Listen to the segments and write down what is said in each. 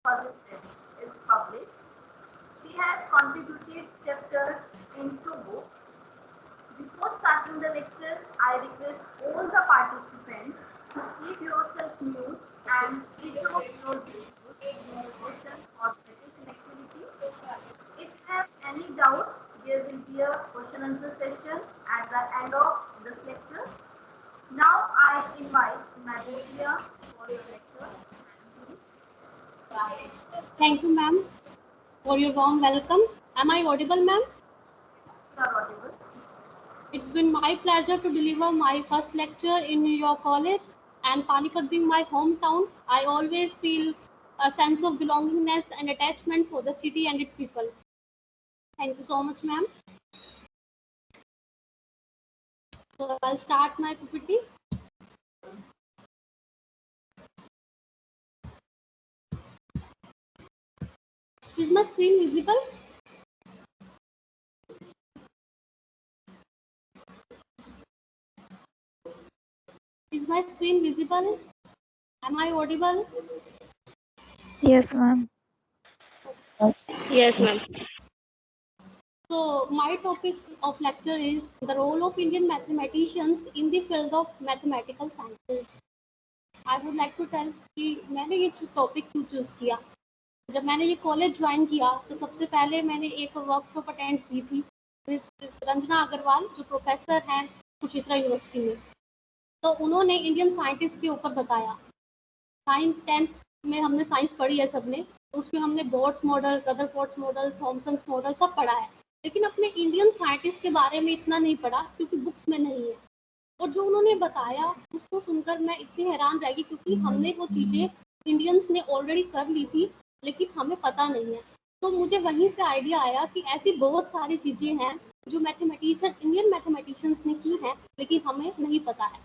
Persistence is published. She has contributed chapters in two books. Before starting the lecture, I request all the participants to keep yourself mute and switch off your videos during the session for better connectivity. If you have any doubts, there will be a question answer session at the end of this lecture. Now I invite Madelia for the lecture. Thank you, ma'am, for your warm welcome. Am I audible, ma'am? You are audible. It's been my pleasure to deliver my first lecture in your college, and Panipat being my hometown, I always feel a sense of belongingness and attachment for the city and its people. Thank you so much, ma'am. So I'll start my PPT. Is my screen visible? Is my screen visible? Am I audible? Yes, ma'am. Yes, ma'am. So my topic of lecture is the role of Indian mathematicians in the field of mathematical sciences. I would like to tell कि मैंने ये topic क्यों choose किया. जब मैंने ये college join किया तो सबसे पहले मैंने एक वर्कशॉप अटेंड की थी मिस रंजना अग्रवाल जो प्रोफेसर हैं कुरुक्षेत्र यूनिवर्सिटी में. तो उन्होंने इंडियन साइंटिस्ट के ऊपर बताया. 9th-10th में हमने साइंस पढ़ी है सबने, उसमें हमने boards model, Rutherford model, Thomson's model सब पढ़ा है, लेकिन अपने इंडियन साइंटिस्ट के बारे में इतना नहीं पढ़ा क्योंकि बुक्स में नहीं है. और जो उन्होंने बताया उसको सुनकर मैं इतनी हैरान रह गई क्योंकि हमने वो चीज़ें इंडियंस ने ऑलरेडी कर ली थी लेकिन हमें पता नहीं है. तो मुझे वहीं से आइडिया आया कि ऐसी बहुत सारी चीज़ें हैं जो मैथमेटिशियन इंडियन मैथमेटिशियंस ने की हैं लेकिन हमें नहीं पता है.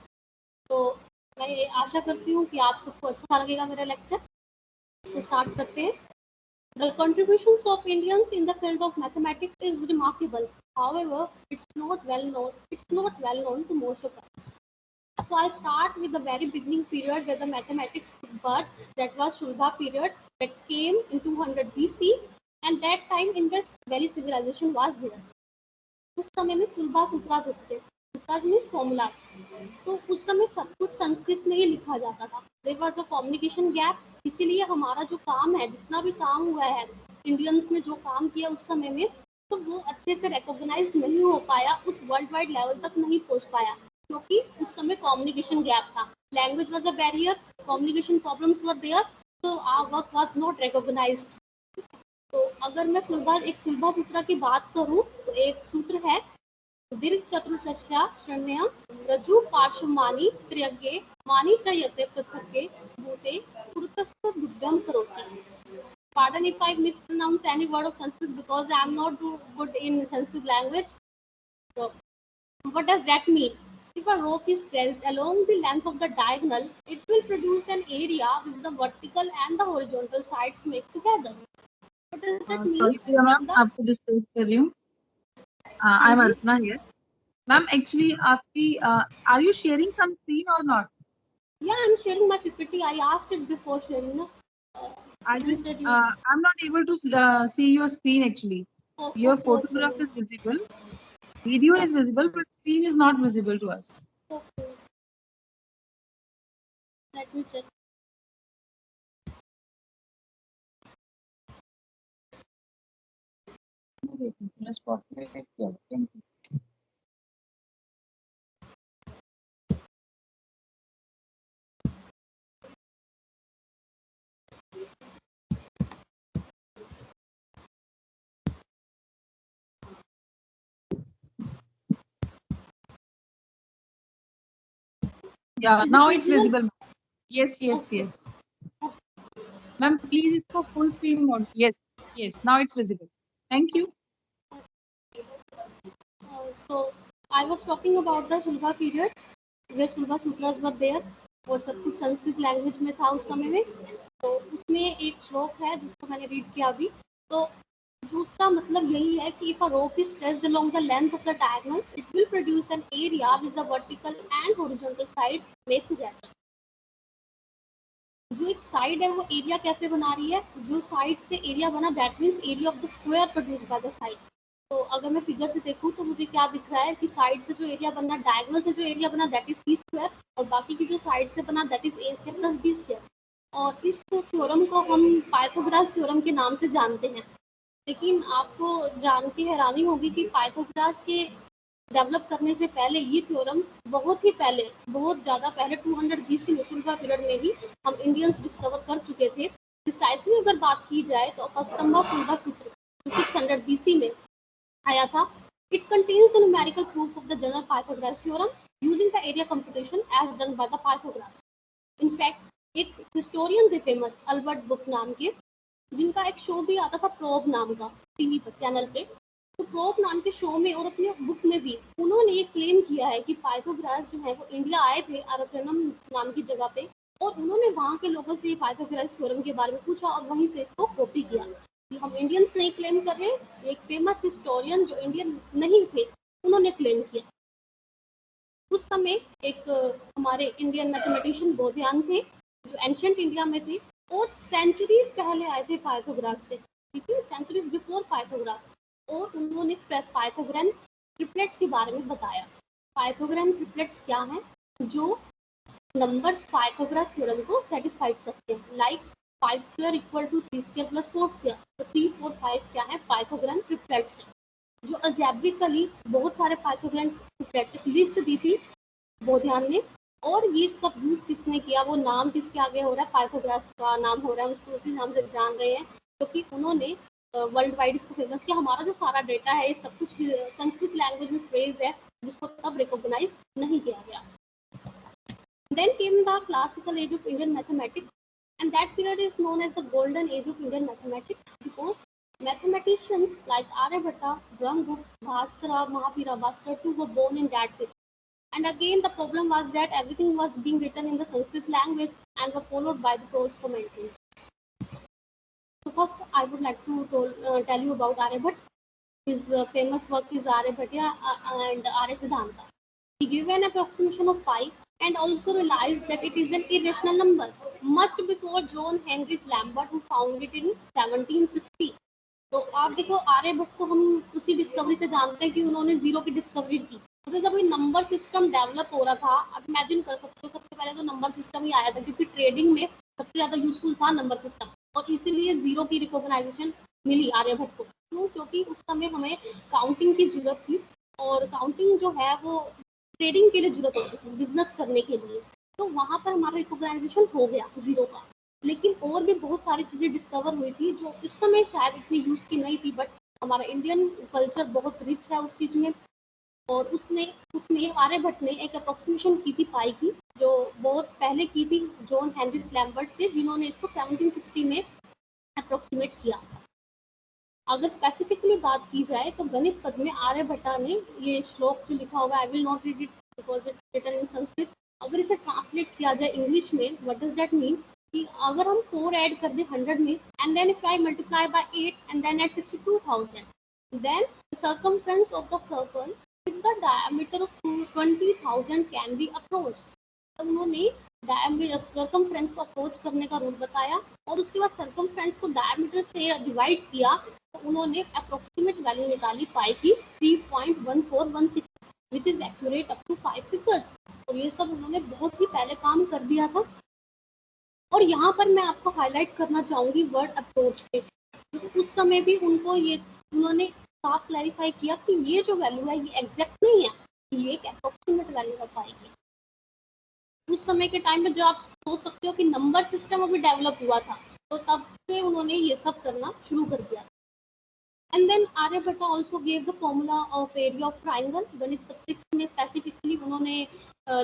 तो मैं ये आशा करती हूँ कि आप सबको अच्छा लगेगा मेरा लेक्चर. इसको स्टार्ट करते हैं. The contributions of Indians in the field of mathematics is remarkable. However, it's not well known to most of us. So I'll start with the very beginning period where the mathematics took birth. That was Shulba period that came in 200 BC, and that time Indus Valley civilization was there. उस समय में सुलभा सूत्रास होते थे. सूत्रास means formulas. तो उस समय सब कुछ संस्कृत में ही लिखा जाता था. There was a communication gap. इसीलिए हमारा जो काम है, जितना भी काम हुआ है, इंडियंस ने जो काम किया उस समय में, तो वो अच्छे से रिकॉग्नाइज नहीं हो पाया, उस वर्ल्ड वाइड लेवल तक नहीं पहुंच पाया क्योंकि उस समय कम्युनिकेशन गैप था. Language was a barrier, communication problems were there, तो our work was not recognised. तो अगर मैं सुलभा सूत्र की बात करूं तो एक सूत्र है दीर्घ चतुर्दशा श्रेण्यं रज्जु पार्श्वमानी त्र्यगे मानी च यते पृथक्के भूते कुरुतस्थ बुद्ध्यं करोति. Pardon if I mispronounce any word of Sanskrit because I am not good in Sanskrit language. So, what does that mean? If a rope is stretched along the length of the diagonal, it will produce an area which the vertical and the horizontal sides make together. What does that mean? Sorry, Priya ma'am, आपको disturb कर रही हूँ. I am Arpana here. Ma'am, actually, आपकी are you sharing some screen or not? Yeah, I'm sharing my PPT. I asked it before sharing. No? I'm not able to see your screen actually. Oh, Your okay, photograph okay. is visible, video is visible, but screen is not visible to us. Okay. Let me check. Yeah, now it's visible. Yes. Ma'am, please इसको full screen mode. Yes, now it's visible. Thank you. So I was talking about the Shulva period where Shulva sutras were there और सब कुछ Sanskrit language में था उस समय में. तो उसमें एक श्लोक है जिसको मैंने रीड किया अभी. तो उसका मतलब यही है कि if a rope is stretched along the length of the diagonal, it will produce an area which the vertical and horizontal side make together. जो एक साइड है वो एरिया कैसे बना रही है, जो साइड से एरिया बना that means area of the square produced by the side. तो अगर मैं फिगर से देखूँ तो मुझे क्या दिख रहा है कि साइड से जो एरिया बना, डायगोनल से जो एरिया बना दैट इज सी स्क्वायर, और बाकी की जो साइड से बना that is A square plus B square. और इस थ्योरम को हम पाइथागोरस थ्योरम के नाम से जानते हैं। लेकिन आपको जान के हैरानी होगी कि पाइथागोरस के डेवलप करने से पहले ये थ्योरम बहुत ही पहले, बहुत ज़्यादा पहले 200 BC मुसलमान पीरियड में ही हम इंडियंस डिस्कवर कर चुके थे। प्रिसाइसली अगर बात की जाए तो अपस्तंभा सुलभा सूत्र जो 600 BC में आया था, it contains the numerical proof of the general Pythagoras theorem using the area computation as done by the Pythagoras. In fact, एक हिस्टोरियन थे फेमस अल्बर्ट बुक नाम के, जिनका एक शो भी आता था प्रोब नाम का टीवी पर चैनल पे। तो प्रोब नाम के शो में और अपने बुक में भी उन्होंने ये क्लेम किया है कि पाइथागोरस जो है वो इंडिया आए थे अरकनम नाम की जगह पे, और उन्होंने वहाँ के लोगों से पाइथागोरस थ्योरम के बारे में पूछा और वहीं से इसको कॉपी किया। ये हम इंडियंस नहीं क्लेम कर रहे, एक फेमस हिस्टोरियन जो इंडियन नहीं थे उन्होंने क्लेम किया। उस समय एक हमारे इंडियन मैथमेटिशियन बोधियान थे जो एंशियंट इंडिया में थे और सेंचुरीज पहले आए थे पाइथागोरस से, ठीक है, सेंचुरीज बिफोर पाइथागोरस। और उन्होंने पाइथागोरन ट्रिपलेट्स के बारे में बताया। पाइथागोरन ट्रिपलेट्स क्या हैं? जो नंबर्स पाइथागोरस थ्योरम को सेटिस्फाइड करते हैं, like 5 square equal to 3 square plus 4 square. तो 3, 4, 5 क्या है? पाइथागोरन ट्रिपलेट्स हैं। जो अलजेब्रिकली बहुत सारे पाइथागोरन ट्रिपलेट्स की लिस्ट दी थी बोधियान ने, और ये सब यूज किसने किया, वो नाम किसके आगे हो रहा है? पाइथागोरस का नाम हो रहा है, उसको उसी नाम से जान रहे हैं क्योंकि उन्होंने वर्ल्ड वाइड इसको फेमस किया। हमारा जो सारा डेटा है ये सब कुछ संस्कृत लैंग्वेज में फ्रेज है जिसको तब रिकॉग्नाइज नहीं किया गया। Then came the classical age of Indian mathematics, and that period is known as the golden age of Indian mathematics because mathematicians like Aryabhatta, Brahmagupta, Bhaskara, Mahavira, Bhaskara too were born in that period. And again, the problem was that everything was being written in the Sanskrit language and were followed by the prose commentaries. So first, I would like to tell you about Aryabhatta. His famous work is Aryabhatta and Arya Siddhanta. He gave an approximation of pi and also realized that it is an irrational number much before John Henry Lambert who found it in 1760. तो आप देखो आर्यभट्ट को हम उसी discovery से जानते हैं कि उन्होंने जीरो की डिस्कवरी की। तो जब ये नंबर सिस्टम डेवलप हो रहा था, आप इमेजिन कर सकते हो सबसे पहले तो नंबर सिस्टम ही आया था क्योंकि ट्रेडिंग में सबसे ज्यादा यूजफुल था नंबर सिस्टम, और इसीलिए जीरो की रिकॉग्नाइजेशन मिली आर्यभट्ट को। क्यों? क्योंकि उस समय हमें काउंटिंग की जरूरत थी और काउंटिंग जो है वो ट्रेडिंग के लिए जरूरत होती थी, बिजनेस करने के लिए। तो वहां पर हमारा रिकॉग्नाइजेशन हो गया जीरो का। लेकिन और भी बहुत सारी चीजें डिस्कवर हुई थी जो इस समय शायद इतनी यूज की नहीं थी, बट हमारा इंडियन कल्चर बहुत रिच है उस चीज में। और उसमें आर्यभट्ट ने एक अप्रोक्सीमेशन की थी पाई की, जो बहुत पहले की थी जॉन हेनरी लैम्बर्ट से, जिन्होंने इसको 1760 में अप्रोक्सीमेट किया। अगर स्पेसिफिकली बात की जाए तो गणित पद में आर्यभट्टा ने ये श्लोक जो लिखा हुआ है, I will not read it because it's written in Sanskrit. अगर इसे ट्रांसलेट किया जाए इंग्लिश में, व्हाट डज दैट मीन कि अगर हम 4 ऐड कर दें 100 में and then if I multiply by 8 and then add 62,000 then the circumference of the circle with the diameter of 20,000 can be approached. तो उन्होंने सर्कमफ्रेंस को अप्रोच करने का रूल बताया और उसके बाद सर्कमफ्रेंस को डायमीटर से डिवाइड किया, तो उन्होंने अप्रोक्सीमेट वैल्यू निकाली पाई की 3.1416 which is accurate up to 5 figures. और ये सब उन्होंने बहुत ही पहले काम कर दिया था। और यहाँ पर मैं आपको हाईलाइट करना चाहूंगी वर्ड अप्रोच पे, तो उस समय भी उन्होंने साफ क्लैरिफाई किया कि ये जो वैल्यू है ये एग्जैक्ट नहीं है, ये एक अप्रोक्सीमेट वैल्यू है पाई की। उस समय के टाइम में जो आप सोच सकते हो कि नंबर सिस्टम अभी डेवलप हुआ था, तो तब से उन्होंने ये सब करना शुरू कर दिया। And then Aryabhata also gave the formula of area of triangle. गणित 6 में स्पेसिफिकली उन्होंने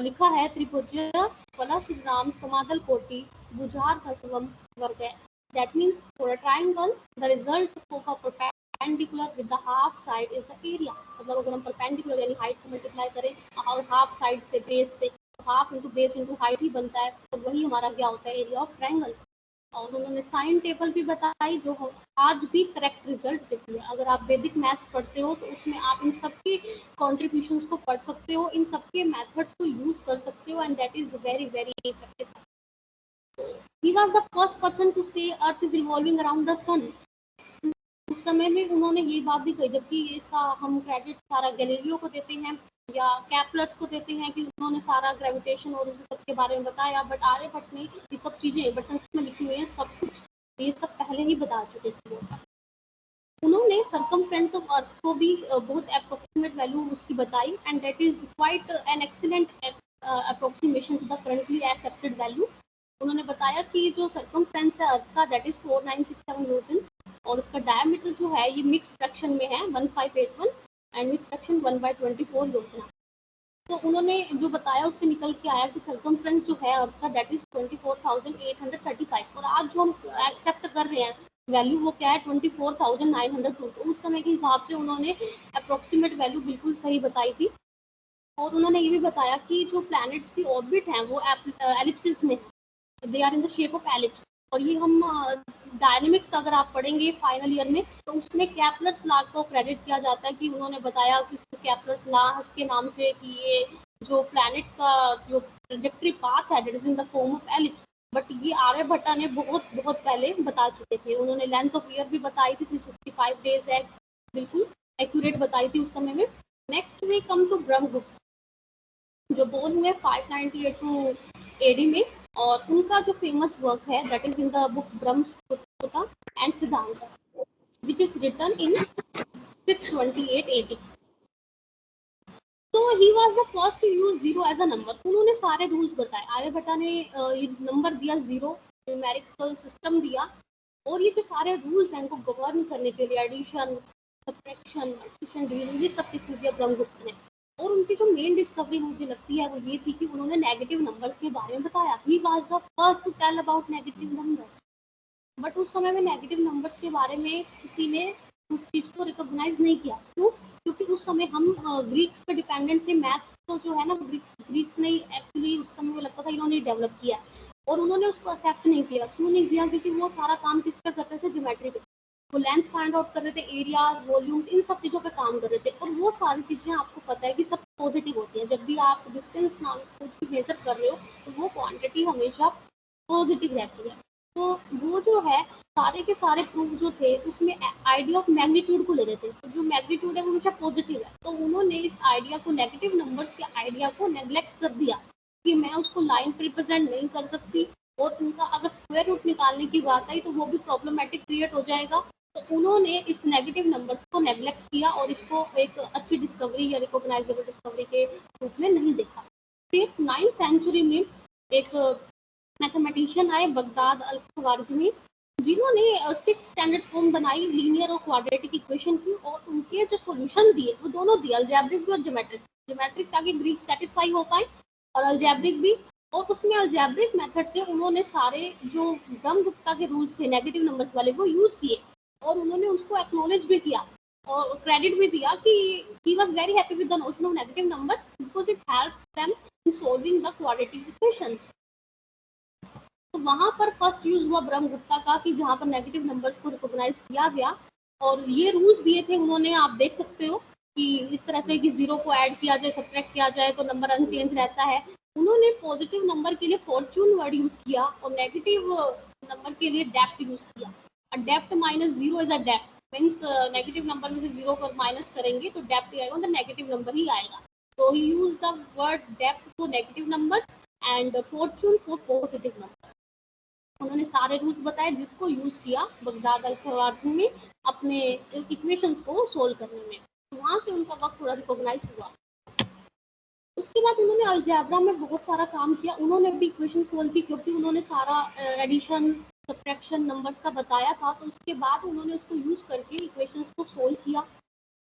लिखा है त्रिभुज वला श्रीराम समादल कोटि भुजार धसवम वर्ग। That means for a triangle the result of a perpendicular with the half side is the area. मतलब अगर हम परपेंडिकुलर यानी हाइट को मल्टीप्लाई करें और हाफ साइड से बेस से, half into base into height ही बनता है, तो वही हमारा क्या होता है? Area of triangle. और उन्होंने साइन टेबल भी बताई जो आज भी करेक्ट रिजल्ट देती है। अगर आप वैदिक मैथ्स पढ़ते हो तो उसमें आप इन सबके कॉन्ट्रीब्यूशंस को पढ़ सकते हो, इन सबके मेथड्स को यूज कर सकते हो and that is very very effective. He was the first person to say earth is revolving around the sun. उस समय में उन्होंने ये बात भी कही, जबकि इसका हम क्रेडिट सारा गैलीलियो को देते हैं या कैप्लर्स को देते हैं कि उन्होंने सारा ग्रेविटेशन और उस सब के बारे में बताया, बट आर्यभट्ट ने ये सब चीजें बट संस्कृत में लिखी हुई है सब कुछ, ये सब पहले ही बता चुके थे। उन्होंने सरकमफ्रेंस ऑफ अर्थ को भी बहुत अप्रोक्सीमेट वैल्यू उसकी बताई, and that is quite an excellent approximation to the currently accepted value. उन्होंने बताया कि जो सरकमफ्रेंस है अर्थ का दैट इज 4967 योजन, और उसका डायमीटर जो है ये मिक्स फ्रैक्शन में है 1581 एंड मिक्स फ्रैक्शन 1/24 योजना। तो उन्होंने जो बताया उससे निकल के आया कि सरकमफ्रेंस जो है अर्थ का दैट इज 24,835, और आज जो हम एक्सेप्ट कर रहे हैं वैल्यू वो क्या है 24,902। तो उस समय के हिसाब से उन्होंने अप्रोक्सीमेट वैल्यू बिल्कुल सही बताई थी। और उन्होंने ये भी बताया कि जो प्लैनेट्स की ऑर्बिट है वो एलिप्सिस में, they are in the shape of ellipse. और ये हम डायनेमिक्स अगर आप पढ़ेंगे फाइनल ईयर में तो उसमें कैप्लर्स लॉ को क्रेडिट किया जाता है कि उन्होंने बताया कि उसको कैप्लर्स लॉ के नाम से कि ये जो प्लैनेट का जो ट्रैजेक्टरी पाथ है that is in the form of ellipse. But ये आर्यभट्ट ने बहुत पहले बता चुके थे। उन्होंने लेंथ ऑफ ईयर भी बताई थी 365 डेज है, बिल्कुल एक्यूरेट बताई थी उस समय में। Next we come to Brahmagupta जो बोर्न हुए 598 टू एडी में, और उनका जो फेमस वर्क है that is in the book Brahmaputra and Siddhanta which is written in 628 AD. तो he was the first to use zero as a number. उन्होंने सारे रूल्स बताए, आर्यभट्ट ने ये नंबर दिया जीरो, न्यूमेरिकल सिस्टम दिया, और ये जो सारे रूल्स हैं इनको गवर्न करने के लिए एडिशन सब्ट्रैक्शन एडिशन डिवीजन ये सब किसने दिया ब्रह्मगुप्त ने। और उनकी जो मेन डिस्कवरी मुझे लगती है वो ये थी कि उन्होंने नेगेटिव नंबर्स के बारे में बताया। He was the first to tell about negative numbers. But उस समय में नेगेटिव नंबर्स के बारे में किसी ने उस चीज़ को रिकॉग्नाइज नहीं किया। क्यों? क्योंकि उस समय हम ग्रीक्स पे डिपेंडेंट थे। मैथ्स तो जो है ना ग्रीक्स ने एक्चुअली उस समय में लगता था इन्होंने डेवलप किया, और उन्होंने उसको एक्सेप्ट नहीं किया। क्यों नहीं किया? क्योंकि वो सारा काम किस पे करते थे? ज्योमेट्री पे। वो लेंथ फाइंड आउट कर रहे थे, एरियाज वॉल्यूम्स इन सब चीज़ों पे काम कर रहे थे। और वो सारी चीज़ें आपको पता है कि सब पॉजिटिव होती हैं। जब भी आप डिस्टेंस नाम कुछ भी मेजर कर रहे हो तो वो क्वांटिटी हमेशा पॉजिटिव रहती है। तो वो जो है सारे के सारे प्रूफ जो थे उसमें आइडिया ऑफ मैग्नीट्यूड को ले रहे थे। तो जो मैग्नीट्यूड है वो हमेशा पॉजिटिव है। तो उन्होंने इस आइडिया को, नेगेटिव नंबर्स के आइडिया को नेग्लेक्ट कर दिया कि मैं उसको लाइन पे रिप्रेजेंट नहीं कर सकती, और उनका अगर स्क्वायर रूट निकालने की बात आई तो वो भी प्रॉब्लमेटिक क्रिएट हो जाएगा। तो उन्होंने इस नेगेटिव नंबर्स को नेग्लेक्ट किया और इसको एक अच्छी डिस्कवरी या रिकॉग्नाइजेबल डिस्कवरी के रूप में नहीं देखा। फिर 9th सेंचुरी में एक मैथमेटिशियन आए बगदाद अल-ख्वारिज़मी, जिन्होंने 6 स्टैंडर्ड फॉर्म बनाई लीनियर और क्वाड्रेटिक इक्वेशन की, और उनके जो सॉल्यूशन दिए वो दोनों दिए, अलजेब्रिक भी और ज्योमेट्रिक। ज्योमेट्रिक ताकि ग्रीक सेटिस्फाई हो पाए और अलजेब्रिक भी। और उसमें अलजेब्रिक मेथड से उन्होंने सारे जो ब्रह्मगुप्ता के रूल्स थे नेगेटिव नंबर्स वाले वो यूज किए, और उन्होंने उसको एक्नॉलेज भी किया और क्रेडिट भी दिया कि he was very happy with the notion of negative numbers because it helped them in solving the quadratic equations. तो वहां पर फर्स्ट यूज हुआ ब्रह्मगुप्ता का कि जहां पर नेगेटिव नंबर्स को रिकॉग्नाइज किया गया, और ये रूल्स दिए थे उन्होंने। आप देख सकते हो कि इस तरह से कि जीरो को ऐड किया जाए, सब्ट्रैक्ट किया जाए तो नंबर अनचेंज रहता है। उन्होंने पॉजिटिव नंबर के लिए फॉर्चून वर्ड यूज किया और नेगेटिव नंबर के लिए डेप्थ यूज किया। Depth minus zero is a depth means negative number में से जीरो को माइनस करेंगे तो डेप्थ आएगा, मतलब नेगेटिव नंबर ही आएगा। तो he use the word depth for negative numbers and fortune for positive number. उन्होंने सारे रूल्स बताए जिसको यूज किया बगदाद अल-ख्वारिज़मी में अपने इक्वेशंस को सोल्व करने में। वहां से उनका वर्क थोड़ा रिकॉग्नाइज हुआ। उसके बाद उन्होंने अलजेब्रा में बहुत सारा काम किया। उन्होंने भी इक्वेशन सोल्व की क्योंकि उन्होंने सारा एडिशन सब्ट्रैक्शन नंबर्स का बताया था। तो उसके बाद उन्होंने उसको यूज करके इक्वेशंस को सोल्व किया।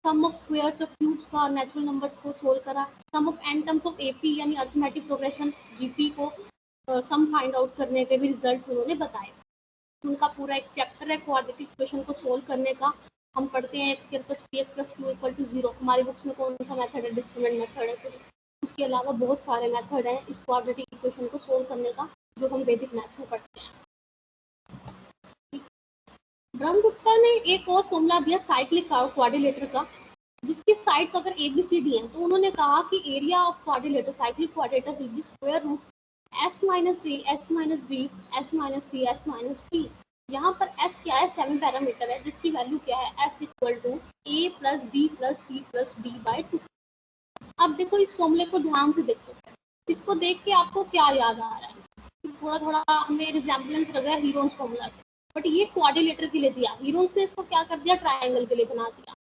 Sum of squares of cubes का नेचुरल नंबर्स को सोल्व करा। Sum of n terms of AP यानी अरिथमेटिक प्रोग्रेशन जीपी को सम फाइंड आउट करने के भी रिजल्ट्स उन्होंने बताए। उनका पूरा एक चैप्टर है क्वाड्रेटिक इक्वेशन को सोल्व करने का। हम पढ़ते हैं x² + px + q = 0। हमारी बुक्स में कौन सा मेथड है? डिस्क्रिमिनेंट मेथड है सिर्फ। उसके अलावा बहुत सारे मेथड हैं इस क्वाड्रेटिक इक्वेशन को सोल्व करने का जो हम वैदिक मैथ्स में पढ़ते हैं। ब्रह्मगुप्ता ने एक और फॉर्मूला दिया साइक्लिक क्वाड्रिलेटर का, जिसके साइड्स अगर ABCD हैं तो उन्होंने कहा कि area of quadrilateral cyclic quadrilateral will be square root S minus A, S minus B, S minus C, S minus D. यहाँ पर एस क्या है, 7 पैरामीटर है जिसकी वैल्यू क्या है, S equal to A plus B plus C plus D by 2। अब देखो इस फॉर्मूले को ध्यान से देखो, इसको देख के आपको क्या याद आ रहा है, थोड़ा थोड़ा हमें रिजेम्बलेंस लग रहा है हीरोन्स फॉर्मूला से, बट ये क्वाड्रिलेटर के लिए दिया, हीरोन्स ने इसको क्या कर दिया, ट्राइंगल के लिए बना दिया।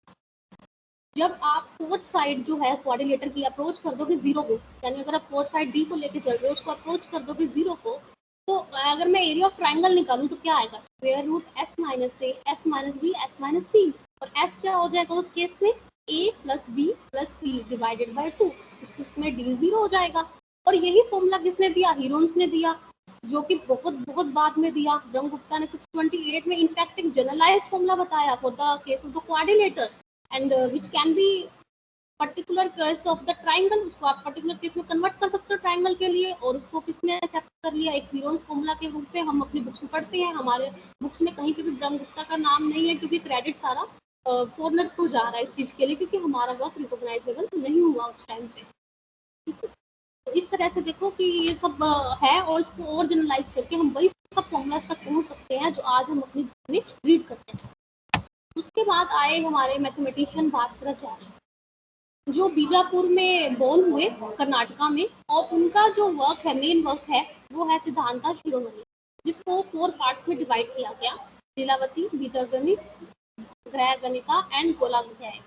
जब आप फोर्थ साइड जो है क्वाड्रिलेटर की अप्रोच कर दोगे जीरो को, यानी अगर आप फोर्थ साइड डी को लेके चल रहे हो, उसको अप्रोच कर दोगे जीरो को, तो अगर मैं एरिया ऑफ ट्राइंगल निकालूं तो क्या आएगा, square root S minus A, S minus B, S minus C, और एस क्या हो जाएगा उस केस में, A plus B plus C divided by 2, इसमें डी जीरो हो जाएगा। और यही फॉर्मूला किसने दिया, हीरोन्स ने दिया, जो कि बहुत बहुत बाद में दिया। ब्रह्मगुप्ता ने 628 में इनफैक्ट एक जनरलाइज्ड फॉर्मूला बताया for the case of the quadrilateral and which can be particular case of the triangle, उसको आप पर्टिकुलर केस में कन्वर्ट कर सकते हो ट्राइंगल के लिए, और उसको किसने एक्सेप्ट कर लिया, एक हीरोन्स फॉर्मूला के रूप में। हम अपनी बुक्स में पढ़ते हैं, हमारे बुक्स में कहीं पे भी ब्रह्मगुप्ता का नाम नहीं है, क्योंकि क्रेडिट सारा फॉरनर्स को जा रहा है इस चीज के लिए, क्योंकि हमारा वर्क रिकॉग्नाइजेबल नहीं हुआ उस टाइम पे। तो इस तरह से देखो कि ये सब है, और इसको और जनरलाइज करके हम वही सब फॉर्मूलाज तक पहुंच सकते हैं जो आज हम अपनी बुक में रीड करते हैं। उसके बाद आए हमारे मैथमेटिशियन भास्कराचार्य, जो बीजापुर में बोर्न हुए कर्नाटका में, और उनका जो वर्क है, मेन वर्क है, वो है सिद्धांता शिरोमणि, जिसको 4 पार्ट्स में डिवाइड किया गया, लीलावती, बीजगणित, ग्रह गणिका एंड गोलाध्याय।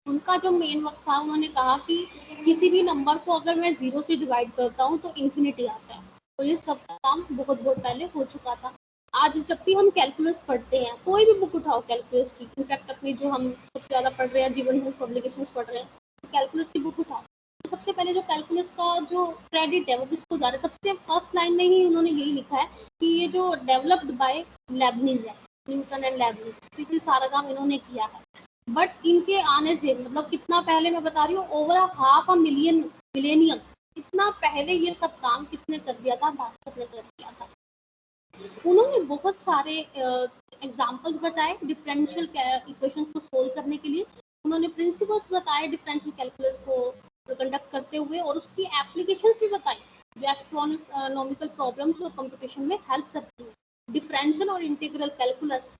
उनका जो मेन वर्क था, उन्होंने कहा कि किसी भी नंबर को अगर मैं 0 से डिवाइड करता हूँ तो इन्फिनिटी आता है। तो ये सब काम बहुत बहुत पहले हो चुका था। आज जब भी हम कैलकुलस पढ़ते हैं, कोई भी बुक उठाओ कैलकुलस की, इनफैक्ट अपनी जो हम सबसे ज़्यादा पढ़ रहे हैं, जीवन साइंस पब्लिकेशंस पढ़ रहे हैं, तो कैलकुलस की बुक उठाओ, तो सबसे पहले जो कैलकुलस का जो क्रेडिट है वो किसको जा रहा है, सबसे फर्स्ट लाइन में ही उन्होंने यही लिखा है कि ये जो डेवलप्ड बाय लेबनीज है, न्यूटन एंड लेबनीज, क्योंकि सारा काम इन्होंने किया है। बट इनके आने से, मतलब कितना पहले मैं बता रही हूँ, ओवर हाफ अ मिलेनियम, इतना पहले ये सब काम किसने कर दिया था, भास्कर ने कर दिया था। उन्होंने बहुत सारे एग्जांपल्स बताए डिफरेंशियल इक्वेशंस को सोल्व करने के लिए, उन्होंने प्रिंसिपल्स बताए डिफरेंशियल कैलकुलस को कंडक्ट करते हुए, और उसकी एप्लीकेशंस भी बताई जो एस्ट्रोनॉमिकल प्रॉब्लम्स और कंप्यूटेशन में हेल्प करती है। डिफरेंशियल और इंटीग्रल कैलकुलस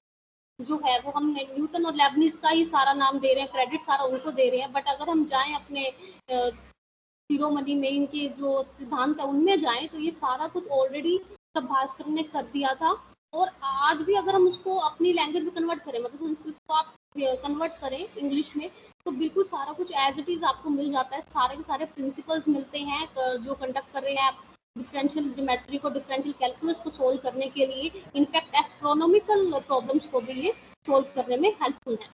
जो है वो हम न्यूटन और लेबनीज का ही सारा नाम दे रहे हैं, क्रेडिट सारा उनको दे रहे हैं, बट अगर हम जाएं अपने शिरोमणि में, इनके जो सिद्धांत है उनमें जाएं, तो ये सारा कुछ ऑलरेडी सब भास्कर ने कर दिया था। और आज भी अगर हम उसको अपनी लैंग्वेज में कन्वर्ट करें, मतलब संस्कृत को आप कन्वर्ट करें इंग्लिश में, तो बिल्कुल सारा कुछ एज इट इज आपको मिल जाता है, सारे के सारे प्रिंसिपल्स मिलते हैं जो कंडक्ट कर रहे हैं आप डिफरेंशियल ज्योमेट्री को, डिफरेंशियल कैलकुलस को सोल्व करने के लिए, इनफैक्ट एस्ट्रोनॉमिकल प्रॉब्लम्स को भी ये सोल्व करने में हेल्पफुल है।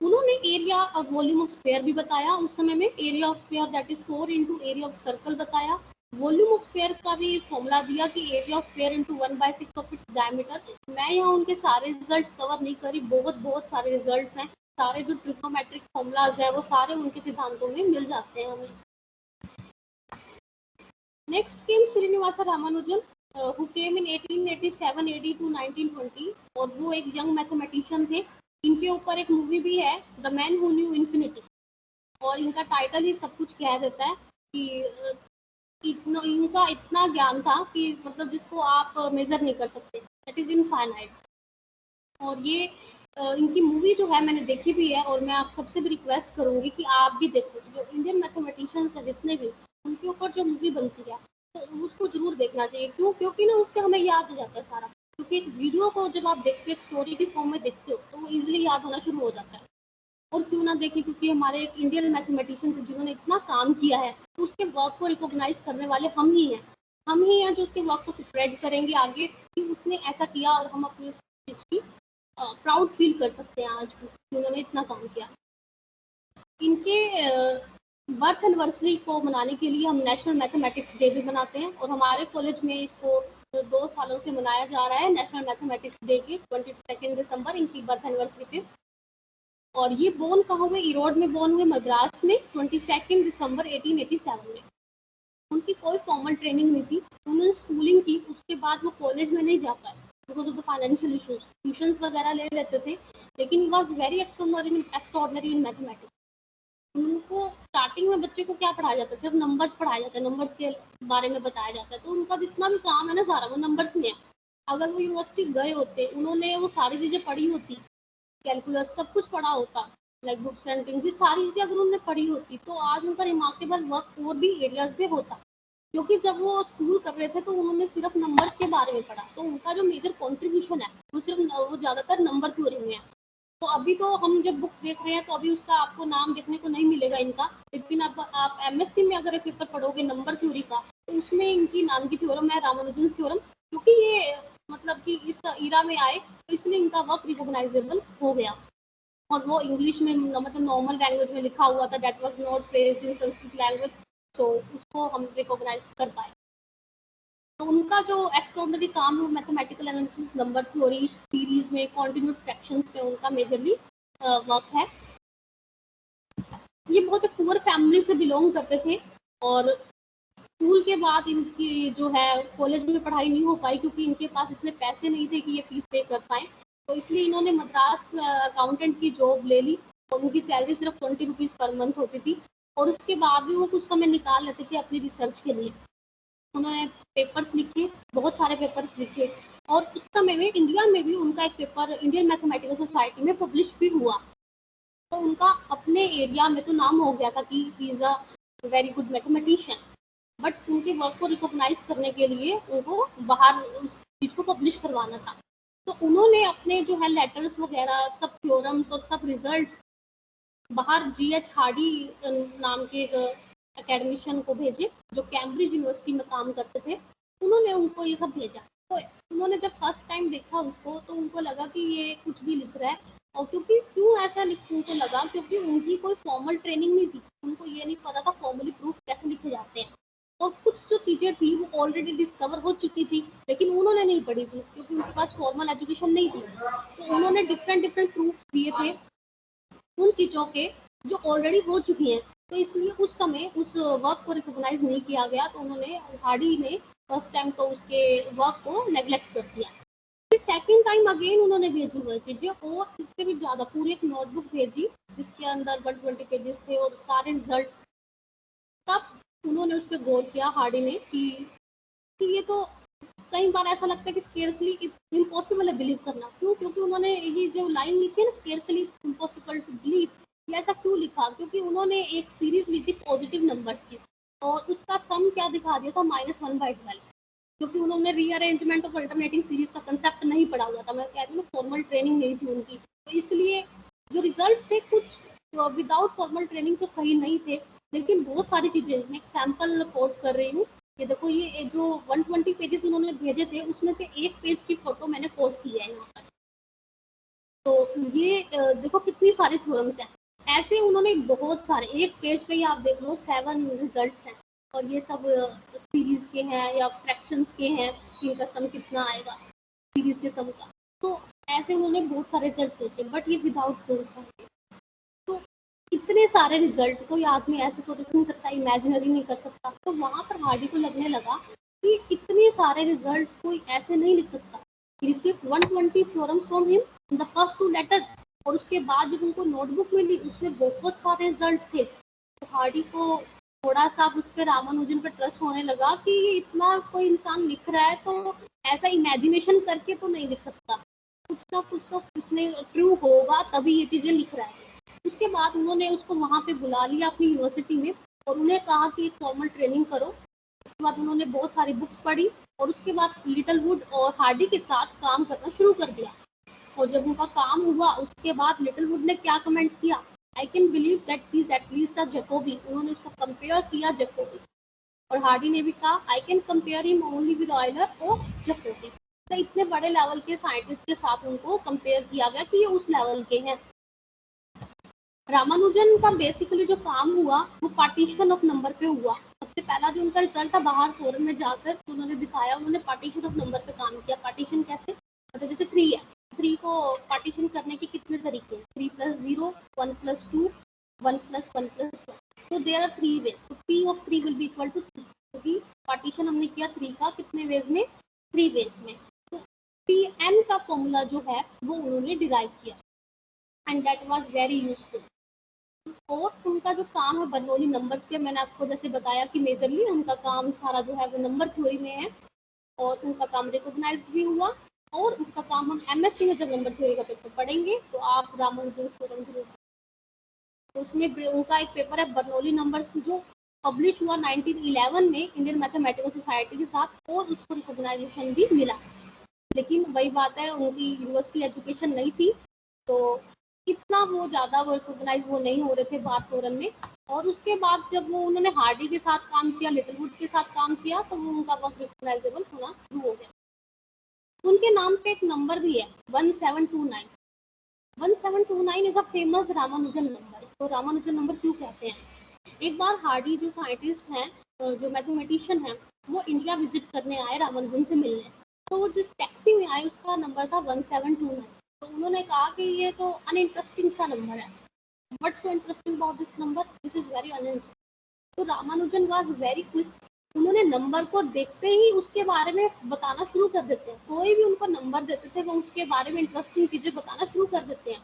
उन्होंने एरिया और वॉल्यूम ऑफ स्फीयर भी बताया उस समय में, area of sphere that is 4 into area of circle बताया, वॉल्यूम ऑफ स्फीयर का भी फॉर्मूला दिया कि area of sphere into 1/6 of its diameter. मैं यहाँ उनके सारे रिजल्ट्स कवर नहीं करी, बहुत सारे रिजल्ट्स हैं, सारे जो ट्रिग्नोमेट्रिक फॉर्मूलाज है वो सारे उनके सिद्धांतों में मिल जाते हैं हमें। Next came Srinivasa Ramanujan who came in 1887 AD to 1920, और वो एक यंग मैथमेटिशियन थे। इनके ऊपर एक मूवी भी है, the man who knew infinity, और इनका टाइटल ही सब कुछ कह देता है कि इनका इतना ज्ञान था कि मतलब जिसको आप मेजर नहीं कर सकते, दैट इज इनफाइनाइट। और ये इनकी मूवी जो है मैंने देखी भी है, और मैं आप सबसे भी रिक्वेस्ट करूंगी कि आप भी देखो, जो इंडियन मैथमेटिशियंस है जितने भी, उनके ऊपर जो मूवी बनती है तो उसको जरूर देखना चाहिए। क्यों? क्योंकि ना उससे हमें याद हो जाता है सारा, क्योंकि एक वीडियो को जब आप देखते हो, एक स्टोरी की फॉर्म में देखते हो, तो वो इजिली याद होना शुरू हो जाता है। और क्यों ना देखें, क्योंकि हमारे एक इंडियन मैथमेटिशियन थे जिन्होंने इतना काम किया है, तो उसके वर्क को रिकॉग्नाइज करने वाले हम ही हैं जो उसके वर्क को स्प्रेड करेंगे आगे कि उसने ऐसा किया, और हम अपनी उस चीज की प्राउड फील कर सकते हैं आज भी कि उन्होंने इतना काम किया। इनके बर्थ एनिवर्सरी को मनाने के लिए हम नेशनल मैथमेटिक्स डे भी मनाते हैं, और हमारे कॉलेज में इसको 2 सालों से मनाया जा रहा है, नेशनल मैथमेटिक्स डे की 22 दिसंबर इनकी बर्थ एनिवर्सरी पे। और ये बोर्न कहाँ हुए, इरोड में बोर्न हुए, मद्रास में 22 दिसंबर 1887 में। उनकी कोई फॉर्मल ट्रेनिंग नहीं थी, उन्होंने स्कूलिंग की, उसके बाद वो कॉलेज में नहीं जा पाए because of the financial issues, tuitions वगैरह ले लेते थे, लेकिन he was very extraordinary in mathematics. उनको स्टार्टिंग में बच्चे को क्या पढ़ाया जाता है, सिर्फ नंबर्स पढ़ाया जाता है, नंबर्स के बारे में बताया जाता है, तो उनका जितना भी काम है ना सारा वो नंबर्स में है। अगर वो यूनिवर्सिटी गए होते, उन्होंने वो सारी चीज़ें पढ़ी होती, कैलकुलस सब कुछ पढ़ा होता, लाइक बुक्स एंड थिंग्स, ये सारी चीज़ें अगर उन्होंने पढ़ी होती तो आज उनका रिमार्केबल वर्क और भी एरियाज में होता। क्योंकि जब वो स्कूल कर रहे थे तो उन्होंने सिर्फ नंबर्स के बारे में पढ़ा, तो उनका जो मेजर कंट्रीब्यूशन है वो सिर्फ वो ज़्यादातर नंबर थ्योरी में है। तो अभी तो हम जब बुक्स देख रहे हैं तो अभी उसका आपको नाम देखने को नहीं मिलेगा इनका, लेकिन अब आप एमएससी में अगर एक पेपर पढ़ोगे नंबर थ्योरी का तो उसमें इनकी नाम की थ्योरम है रामानुजन थ्योरम, क्योंकि ये मतलब कि इस इरा में आए तो इसलिए इनका वर्क रिकॉग्नाइजेबल हो गया। और वो इंग्लिश में मतलब नॉर्मल लैंग्वेज में लिखा हुआ था, that was not phrased in Sanskrit language, तो उसको हम रिकॉग्नाइज कर पाए। तो उनका जो एक्स्ट्राऑर्डिनरी काम है mathematical analysis, number theory, series में, कॉन्टिन्यूस फ्रैक्शंस में उनका मेजरली वर्क है। ये बहुत पुअर फैमिली से बिलोंग करते थे और स्कूल के बाद इनकी जो है कॉलेज में पढ़ाई नहीं हो पाई क्योंकि इनके पास इतने पैसे नहीं थे कि ये फीस पे कर पाए, तो इसलिए इन्होंने मद्रास अकाउंटेंट की जॉब ले ली और उनकी सैलरी सिर्फ 20 रुपीज़ पर मंथ होती थी और उसके बाद भी वो कुछ समय निकाल लेते थे अपनी रिसर्च के लिए। उन्होंने पेपर्स लिखे, बहुत सारे पेपर्स लिखे और उस समय में इंडिया में भी उनका एक पेपर इंडियन मैथमेटिकल सोसाइटी में पब्लिश भी हुआ। तो उनका अपने एरिया में तो नाम हो गया था कि he is a very good mathematician, but उनके वर्क को रिकॉग्नाइज करने के लिए उनको बाहर उस चीज़ को पब्लिश करवाना था। तो उन्होंने अपने जो है लेटर्स वगैरह सब थ्योरम्स और सब रिजल्ट्स बाहर जीएच हार्डी नाम के एक एकेडमिशियन को भेजे जो कैम्ब्रिज यूनिवर्सिटी में काम करते थे, उन्होंने उनको ये सब भेजा। तो उन्होंने जब फर्स्ट टाइम देखा उसको तो उनको लगा कि ये कुछ भी लिख रहा है, और क्योंकि क्यों ऐसा लिख उनको लगा, क्योंकि उनकी कोई फॉर्मल ट्रेनिंग नहीं थी, उनको ये नहीं पता था फॉर्मली प्रूफ कैसे लिखे जाते हैं, और कुछ जो चीज़ें थी वो ऑलरेडी डिस्कवर हो चुकी थी लेकिन उन्होंने नहीं पढ़ी थी क्योंकि उनके पास फॉर्मल एजुकेशन नहीं थी। तो उन्होंने डिफरेंट डिफरेंट प्रूफ्स दिए थे उन चीज़ों के जो ऑलरेडी हो चुकी हैं, तो इसलिए उस समय उस वर्क को रिकॉग्नाइज नहीं किया गया, तो उन्होंने हार्डी ने फर्स्ट टाइम तो उसके वर्क को नेग्लेक्ट कर दिया। फिर सेकंड टाइम अगेन उन्होंने भेजी हुई चीज़ें और इससे भी ज़्यादा पूरी एक नोटबुक भेजी जिसके अंदर 120 पेजेस थे और सारे रिजल्ट्स। तब उन्होंने उस पर गौर किया हार्डी ने कि ये तो कई बार ऐसा लगता है कि स्केर्सली इम्पॉसिबल है बिलीव करना। क्यों? क्योंकि उन्होंने ये जो लाइन लिखी है ना, स्केर्सली इम्पॉसिबल टू बिलीव, ये ऐसा क्यों लिखा? क्योंकि उन्होंने एक सीरीज ली थी पॉजिटिव नंबर्स की और उसका सम क्या दिखा दिया था, -1/12, क्योंकि उन्होंने रीअरेंजमेंट ऑफ अल्टरनेटिंग सीरीज का कंसेप्ट नहीं पढ़ा हुआ था। मैं कह रही हूँ फॉर्मल ट्रेनिंग नहीं थी उनकी, तो इसलिए जो रिजल्ट थे कुछ विदाउट फॉर्मल ट्रेनिंग तो सही नहीं थे, लेकिन बहुत सारी चीज़ें, मैं एक सैम्पल कोट कर रही हूँ। ये देखो, ये जो 120 पेजेस उन्होंने भेजे थे उसमें से एक पेज की फोटो मैंने कोट की है यहाँ पर। तो ये देखो कितनी सारी थ्योरम्स हैं। ऐसे उन्होंने बहुत सारे, एक पेज पे ही आप देख लो 7 रिजल्ट्स हैं और ये सब सीरीज के हैं या फ्रैक्शंस के हैं, इनका सम कितना आएगा सीरीज के सम का। तो ऐसे उन्होंने बहुत सारे रिजल्ट भेजे, बट ये विदाउट प्रूफ है। तो इतने सारे रिजल्ट कोई आदमी ऐसे तो लिख नहीं सकता, इमेजिनरी नहीं कर सकता। तो वहाँ पर हार्डी को लगने लगा कि इतने सारे रिजल्ट्स कोई ऐसे नहीं लिख सकता। He received 120 theorems from him in the first 2 letters, और उसके बाद जब उनको नोटबुक मिली उसमें बहुत सारे रिजल्ट्स थे। तो हार्डी को थोड़ा सा उस पर रामानुजन पर ट्रस्ट होने लगा कि ये इतना कोई इंसान लिख रहा है तो ऐसा इमेजिनेशन करके तो नहीं लिख सकता, कुछ ना कुछ तो इसने ट्रू होगा तभी ये चीज़ें लिख रहा है। उसके बाद उन्होंने उसको वहाँ पे बुला लिया अपनी यूनिवर्सिटी में और उन्हें कहा कि एक फॉर्मल ट्रेनिंग करो। उसके बाद उन्होंने बहुत सारी बुक्स पढ़ी और उसके बाद लिटिलवुड और हार्डी के साथ काम करना शुरू कर दिया। और जब उनका काम हुआ उसके बाद लिटिलवुड ने क्या कमेंट किया, I can believe that is at least a Jacobi, उन्होंने उसको कंपेयर किया जैकोबी। और हार्डी ने भी कहा I can compare him only with Euler और जैकोबी। तो इतने बड़े लेवल के साइंटिस्ट के साथ उनको कंपेयर किया गया कि ये उस लेवल के हैं। रामानुजन का बेसिकली जो काम हुआ वो पार्टीशन ऑफ नंबर पे हुआ। सबसे पहला जो उनका रिजल्ट था बाहर फॉरेन में जाकर तो उन्होंने दिखाया, उन्होंने पार्टीशन ऑफ नंबर पे काम किया। पार्टीशन कैसे? मतलब जैसे 3 है, 3 को पार्टीशन करने के कितने तरीके हैं? 3 + 0, 1 + 2, 1 + 1 + 1। तो देयर आर 3 वेज। तो P of 3 will be equal to 3, क्योंकि पार्टीशन हमने किया 3 का कितने वेज में? 3 वेज में। तो Pn का फॉर्मूला जो है वो उन्होंने डिराइव किया and that was very useful. और उनका जो काम है बर्नौली नंबर्स पे, मैंने आपको जैसे बताया कि मेजरली उनका काम सारा जो है वो नंबर थ्योरी में है, और उनका काम रिकॉग्नाइज्ड भी हुआ। और उसका काम हम एमएससी में जब नंबर थ्योरी का पेपर पढ़ेंगे तो आप रामानुजन थ्योरम जरूर, तो उसमें उनका एक पेपर है बर्नौली नंबर्स जो पब्लिश हुआ 1911 में इंडियन मैथमेटिकल सोसाइटी के साथ, और उसको रिकॉग्नाइजेशन भी मिला। लेकिन वही बात है, उनकी यूनिवर्सिटी एजुकेशन नहीं थी, तो इतना वो ज़्यादा वो रिकॉग्नाइज वो नहीं हो रहे थे बात फोरन में। और उसके बाद जब वो उन्होंने हार्डी के साथ काम किया, लिटिलवुड के साथ काम किया, तो वो उनका वर्क रिकॉग्नाइजेबल होना शुरू हो गया। उनके नाम पे एक नंबर भी है 1729। 1729 is a famous Ramanujan number. इसको रामानुजन नंबर क्यों कहते हैं? एक बार हार्डी जो साइंटिस्ट हैं, जो मैथमेटिशियन हैं, वो इंडिया विजिट करने आए रामानुजन से मिलने। तो वो जिस टैक्सी में आए उसका नंबर था 1729। तो उन्होंने कहा कि ये तो अनइंटरेस्टिंग सा नंबर है। What's so interesting about this number? This is very uninteresting. तो रामानुजन वाज वेरी क्विक। उन्होंने नंबर को देखते ही उसके बारे में बताना शुरू कर देते हैं। कोई भी उनको नंबर देते थे वो उसके बारे में इंटरेस्टिंग चीजें बताना शुरू कर देते हैं।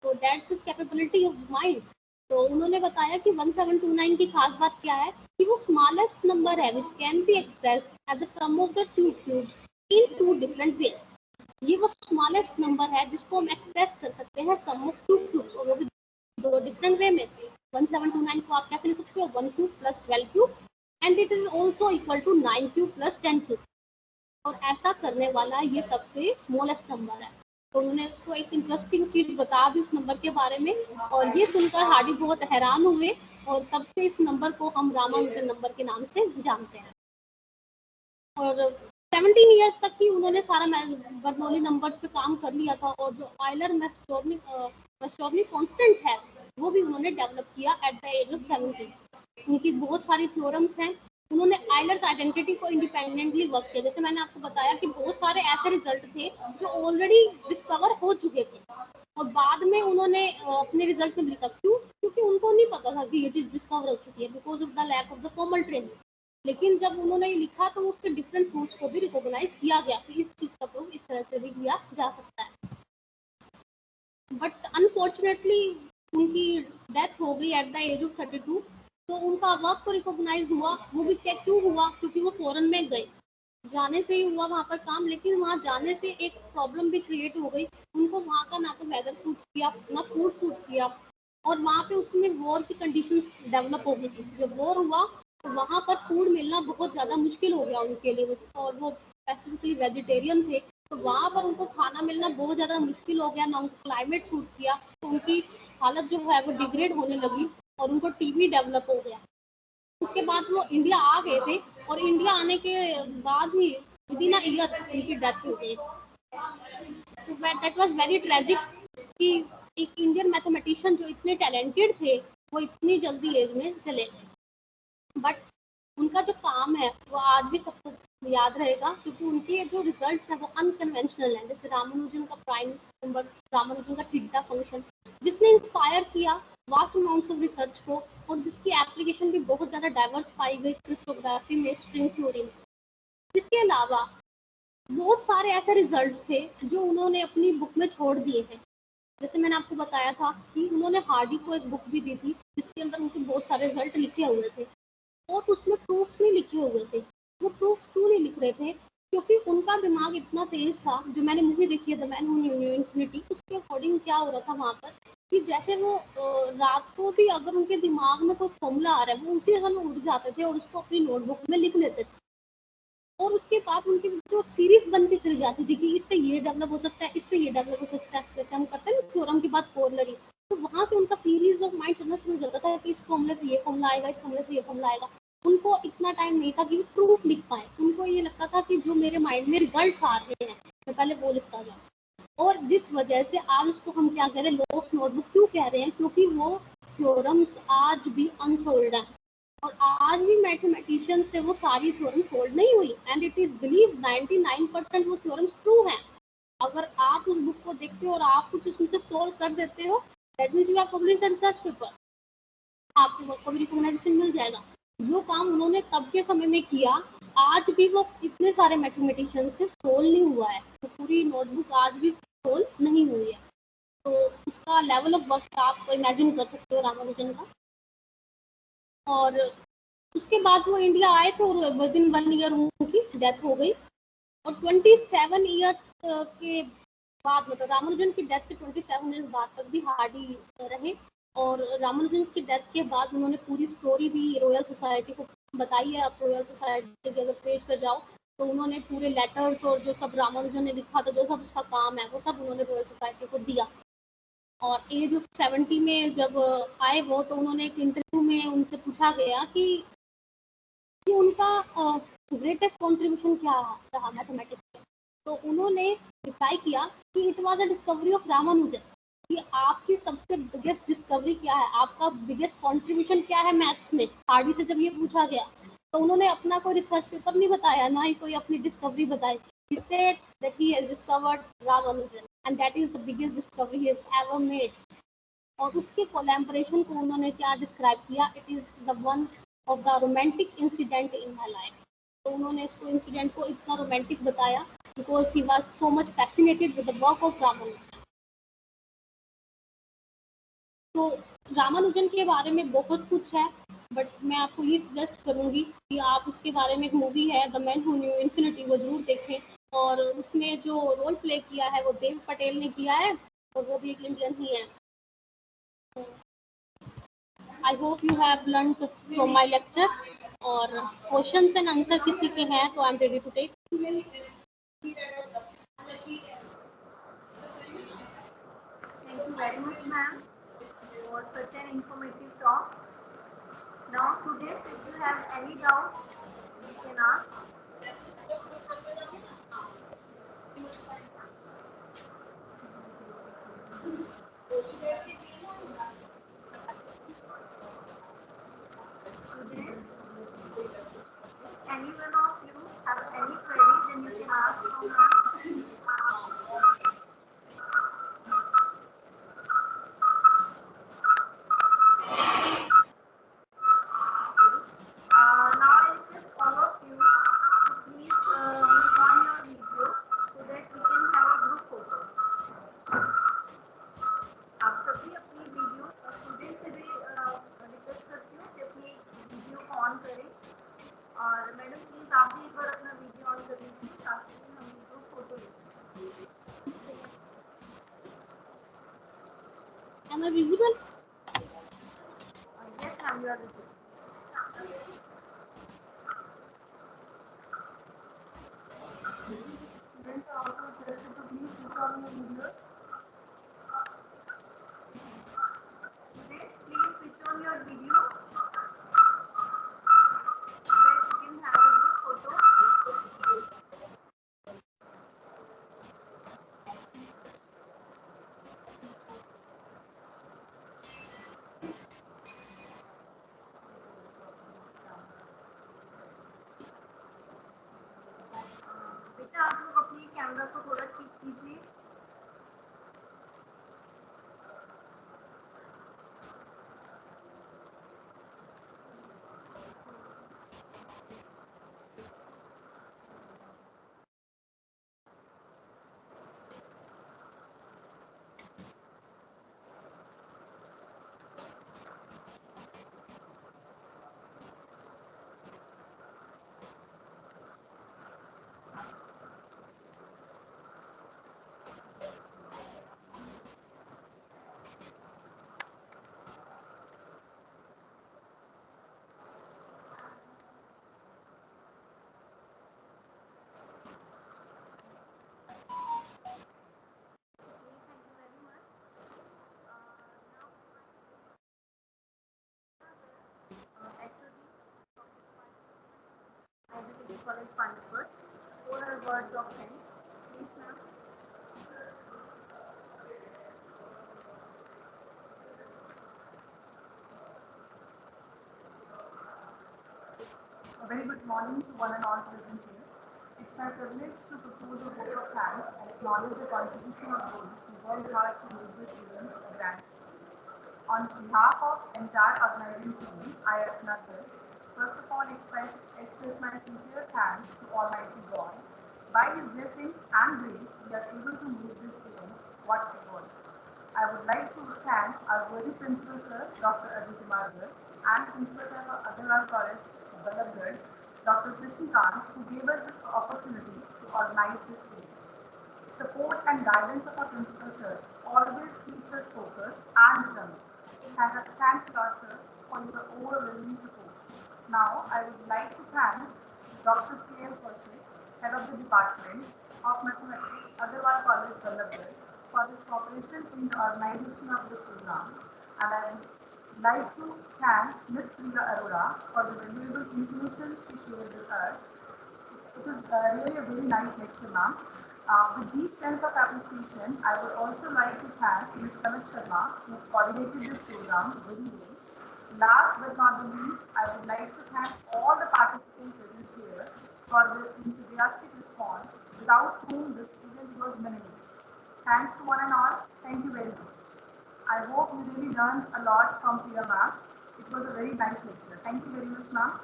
तो that's his capability of mind. तो उन्होंने बताया कि 1729 की खास बात क्या है कि वो स्मॉलेस्ट नंबर है which can be expressed at the sum of the two cubes in two different ways. ये वो स्मॉलेस्ट नंबर है जिसको हम एक्सप्रेस कर सकते हैं सम ऑफ टू क्यूब्स, और वो भी दो डिफरेंट वे में। 1729 को आप कैसे लिख सकते हो? 1 cube plus 12 cube, and it is also equal to 9 cube plus 10 cube. और ऐसा करने वाला ये सबसे स्मॉलेस्ट नंबर है। तो उन्होंने उसको एक इंटरेस्टिंग चीज बता दी उस नंबर के बारे में, और ये सुनकर हार्डी बहुत हैरान हुए, और तब से इस नंबर को हम रामानुजन नंबर के नाम से जानते हैं। और 17 इयर्स तक ही उन्होंने सारा बर्नौली नंबर्स पे काम कर लिया था, और जो आयलर मैस्टोर्नी कांस्टेंट है वो भी उन्होंने डेवलप किया एट द एज ऑफ 17। उनकी बहुत सारी थ्योरम्स हैं। उन्होंने आयलर्स आइडेंटिटी को इंडिपेंडेंटली वर्क किया। जैसे मैंने आपको बताया कि बहुत सारे ऐसे रिजल्ट थे जो ऑलरेडी डिस्कवर हो चुके थे, और बाद में उन्होंने अपने रिजल्ट्स में लिखा। क्यों? क्योंकि उनको नहीं पता था कि ये चीज़ डिस्कवर हो चुकी है, because of the lack of the formal training. लेकिन जब उन्होंने ये लिखा तो उसके डिफरेंट प्रूफ्स को भी रिकॉग्नाइज किया गया कि इस चीज़ का प्रूफ इस तरह से भी किया जा सकता है। बट अनफॉर्चुनेटली उनकी डेथ हो गई एट द एज ऑफ 32। तो उनका वर्क तो रिकॉग्नाइज हुआ, वो भी क्यों हुआ? क्योंकि वो फॉरेन में गए, जाने से ही हुआ वहाँ पर काम। लेकिन वहाँ जाने से एक प्रॉब्लम भी क्रिएट हो गई। उनको वहाँ का ना तो वेदर सूट किया, ना फूड सूट किया, और वहाँ पे उसमें वॉर की कंडीशंस डेवलप हो गई थी। जब वॉर हुआ तो वहाँ पर फूड मिलना बहुत ज़्यादा मुश्किल हो गया उनके लिए, और वो स्पेसिफिकली वेजिटेरियन थे। तो वहाँ पर उनको खाना मिलना बहुत ज़्यादा मुश्किल हो गया, ना उनको क्लाइमेट सूट किया, तो उनकी हालत जो है वो डिग्रेड होने लगी, और उनको टीबी डेवलप हो गया। उसके बाद वो इंडिया आ गए थे, और इंडिया आने के बाद ही विद इन अ ईयर उनकी डेथ हो गई। तो दैट वाज वेरी ट्रेजिक कि एक इंडियन मैथमेटिशियन जो इतने टैलेंटेड थे वो इतनी जल्दी एज में चले गए। बट उनका जो काम है वो आज भी सबको याद रहेगा, क्योंकि उनके जो रिजल्ट्स हैं वो अनकन्वेंशनल हैं। जैसे रामानुजन का प्राइम नंबर, रामानुजन का थीटा फंक्शन, जिसने इंस्पायर किया वास्ट अमाउंट्स ऑफ रिसर्च को, और जिसकी एप्लीकेशन भी बहुत ज़्यादा डाइवर्स पाई गई क्रिप्टोग्राफी में, स्ट्रिंग थ्योरी में। इसके अलावा बहुत सारे ऐसे रिजल्ट्स थे जो उन्होंने अपनी बुक में छोड़ दिए हैं। जैसे मैंने आपको बताया था कि उन्होंने हार्डी को एक बुक भी दी थी जिसके अंदर उनके बहुत सारे रिजल्ट लिखे हुए थे, और उसमें प्रूफ्स नहीं लिखे हुए थे। वो प्रूफ्स क्यों नहीं लिख रहे थे? क्योंकि उनका दिमाग इतना तेज था। जो मैंने मूवी देखी है the man who new infinity, उसके अकॉर्डिंग क्या हो रहा था वहाँ पर कि जैसे वो रात को भी अगर उनके दिमाग में कोई फॉर्मूला आ रहा है वो उसी जगह में उठ जाते थे और उसको अपनी नोटबुक में लिख लेते थे। और उसके बाद उनकी जो सीरीज बनती चली जाती थी कि इससे ये डेवलप हो सकता है, इससे ये डेवलप हो सकता है। जैसे हम करते हैं थ्योरम के बाद कोरोलरी, तो वहाँ से उनका सीरीज ऑफ माइंड चलना शुरू हो जाता था कि इस फॉर्मूले से ये फॉर्मूला आएगा, इस फॉर्मूले से ये फॉर्मूला आएगा। उनको इतना टाइम नहीं था कि प्रूफ लिख पाए। उनको ये लगता था कि जो मेरे माइंड में रिजल्ट्स आ रहे हैं मैं पहले वो लिखता जाऊँ। और जिस वजह से आज उसको हम क्या कह रहे हैं, लॉस्ट नोटबुक क्यों कह रहे हैं? क्योंकि वो थ्योरम्स आज भी अनसोल्ड हैं, और आज भी मैथमेटिशियन से वो सारी थ्योरम सोल्व नहीं हुई, एंड इट इज बिलीव 99% वो थ्योरम्स ट्रू हैं। अगर आप उस बुक को देखते हो और आप कुछ उसमें से सोल्व कर देते हो, that means you have published a research paper, आपके वर्क को भी रिकॉग्नाइजेशन मिल जाएगा। जो काम उन्होंने तब के समय में किया आज भी वो इतने सारे मैथमेटिशियन से सोल्व नहीं हुआ है। तो पूरी नोटबुक आज भी सोल्व नहीं हुई है। तो उसका लेवल ऑफ वर्क आप इमेजिन कर सकते हो रामानुजन का। और उसके बाद वो इंडिया आए थे और विद इन 1 ईयर उनकी डेथ हो गई। और 27 ईयर्स के बाद, मतलब रामानुजन की डेथ के 27 ईयर्स बाद तक भी हार्डी रहे। और रामानुजन की डेथ के बाद उन्होंने पूरी स्टोरी भी रॉयल सोसाइटी को बताई है। आप रॉयल सोसाइटी के अगर पेज पर जाओ तो उन्होंने पूरे लेटर्स और जो सब रामानुजन ने लिखा था, जो सब उसका काम है, वो सब उन्होंने रॉयल सोसाइटी को दिया। और एज ऑफ 70 में जब आए वो, तो उन्होंने एक इंटरव्यू में उनसे पूछा गया कि उनका ग्रेटेस्ट कंट्रीब्यूशन क्या रहा मैथमेटिक्स में। तो उन्होंने रिप्लाई किया कि it was a discovery of Ramanujan, कि आपकी सबसे बिगेस्ट डिस्कवरी क्या है, आपका बिगेस्ट कंट्रीब्यूशन क्या है मैथ्स में। हार्डी से जब ये पूछा गया तो उन्होंने अपना कोई रिसर्च पेपर नहीं बताया, ना ही कोई अपनी डिस्कवरी बताई। He said that he has discovered Ramanujan and that is the biggest discovery he has ever made. और उसके कोलैबोरेशन को उन्होंने क्या डिस्क्राइब किया, it is the one of the romantic incident in my life. तो उन्होंने इसको इंसिडेंट को इतना रोमांटिक बताया because he was so much fascinated with the work of Ramanujan. तो रामानुजन के बारे में बहुत कुछ है, बट मैं आपको ये सजेस्ट करूंगी कि आप उसके बारे में, एक मूवी है the man who new infinity, वो जरूर देखें। और उसमें जो रोल प्ले किया है वो देव पटेल ने किया है, और वो भी एक इंडियन ही है। I hope you have learned from my lecture. और क्वेश्चंस एंड आंसर किसी के हैं तो I am ready to take. Thank you very much, ma'am, for such an informative talk. Now, students, if you have any doubts, you can ask. Students, if any one of you have any query, then you can ask from now. Now I request all of you to please make on your video so that we can have a group photo. आप सभी अपनी video student से भी request करती हूँ कि अपनी video को ऑन करें। और मैडम प्लीज आप भी एक बार अपना वीडियो ऑन कर लीजिए ताकि हम ग्रुप फोटो ले सकें। Am I visible? Yes ma'am, you are visible. Students are also requested to please switch on your videos. Students, please switch on your video so that we can have a group photo. बेटा आप लोग अपनी camera को थोड़ा ठीक कीजिए। IBPC College Panipat for her words of thanks. Please ma'am. A very good morning to one and all present here. It's my privilege to propose a vote of thanks and acknowledge the contribution of those who worked hard to make this event a grand success. On behalf of entire organizing team, I, Ratna Kar, first of all express my sincere thanks to Almighty God. By His blessings and grace, we are able to make this event what it was. I would like to thank our worthy Principal Sir, Dr. Ajay Kumar Garg, and Principal Sir of Agarwal College, Balabgarh, Dr. Krishna Kant, who gave us this opportunity to organize this event. Support and guidance of our Principal Sir always keeps us focused and determined. Thanks a lot, sir, for your overwhelming support. Now, I would like to thank Dr. K.L. Kaushik, Head of the Department of Mathematics, Agarwal College, Vallabhgarh, for this cooperation in the organization of this program. And I would like to thank Ms. Priya Arora for the valuable information she shared with us. It was really a very nice lecture, ma'am. With deep sense of appreciation, I would also like to thank Ms. Kanak Sharma, who coordinated this program very well. Last but not the least, I would like to thank all the participants present here for their enthusiastic response, without whom this event was meaningless. Thanks to one and all. Thank you very much. I hope you really learned a lot from Priya ma'am. It was a very nice lecture. Thank you very much, ma'am.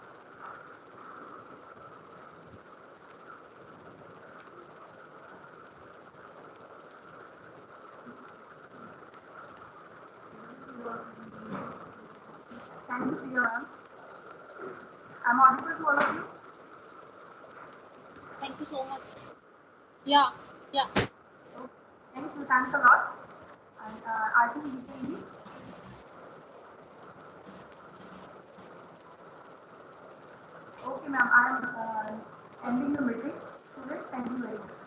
Thank you, Priya ma'am. I'm audible to all of you. Thank you so much. Yeah. So, thank you. Thanks a lot. And I think we can leave. Okay, ma'am. I am ending the meeting. Students, thank you very much.